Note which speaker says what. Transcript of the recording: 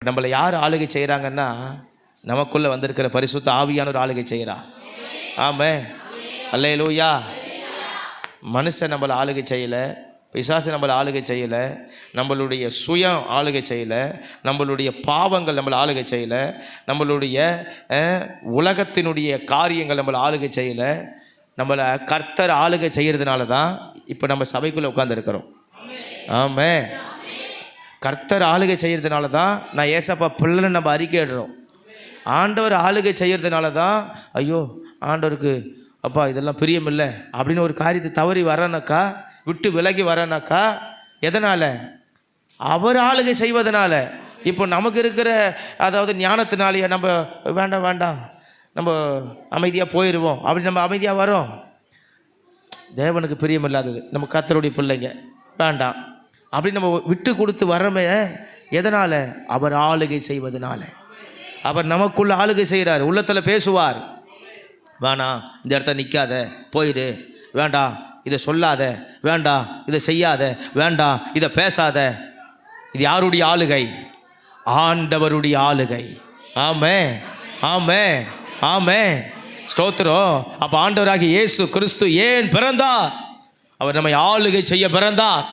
Speaker 1: நம்மளை யார் ஆளுகை செய்கிறாங்கன்னா, நமக்குள்ளே வந்திருக்கிற பரிசுத்த ஆவியானவர் ஆளுகை செய்கிறார். ஆமென், அல்லேலூயா. மனுஷன் நம்மளை ஆளுகை செய்யலை, பிசாசு நம்மளை ஆளுகை செய்யலை, நம்மளுடைய சுயம் ஆளுகை செய்யலை, நம்மளுடைய பாவங்கள் நம்மளை ஆளுகை செய்யலை, நம்மளுடைய உலகத்தினுடைய காரியங்கள் நம்மளை ஆளுகை செய்யலை. நம்மளை கர்த்தர் ஆளுகை செய்கிறதுனால தான் இப்போ நம்ம சபைக்குள்ளே உட்காந்துருக்கிறோம். ஆமென். கர்த்தர் ஆளுகை செய்கிறதுனால தான் நான் ஏசப்பா பிள்ளைன்னு நம்ம அறிக்கையிடுறோம். ஆண்டவர் ஆளுகை செய்கிறதுனால தான் ஐயோ ஆண்டவருக்கு அப்பா இதெல்லாம் பிரியமில்லை அப்படின்னு ஒரு காரியத்தை தவறி வரனாக்கா, விட்டு விலகி வரனாக்கா, எதனால்? அவர் ஆளுகை செய்வதனால. இப்போ நமக்கு இருக்கிற அதாவது ஞானத்தினாலேயே நம்ம வேண்டாம் வேண்டாம் நம்ம அமைதியாக போயிடுவோம் அப்படி நம்ம அமைதியாக வரோம். தேவனுக்கு பிரியமில்லாதது நம்ம கர்த்தருடைய பிள்ளைங்க வேண்டாம் அப்படி நம்ம விட்டு கொடுத்து வரமே. எதனால்? அவர் ஆளுகை செய்வதனால. அவர் நமக்குள்ள ஆளுகை செய்கிறார், உள்ளத்தில் பேசுவார். வேண்டாம் இந்த இடத்த நிற்காத, போயிடு, வேண்டாம் இதை சொல்லாத, வேண்டாம் இதை செய்யாத, வேண்டாம் இதை பேசாத. இது யாருடைய ஆளுகை? ஆண்டவருடைய ஆளுகை. ஆமென், ஆமென், ஆமென், ஸ்தோத்திரம். அப்போ ஆண்டவராகிய இயேசு கிறிஸ்து ஏன் பிறந்தார்? அவர் நம்மை ஆளுகை செய்ய பிறந்தார்.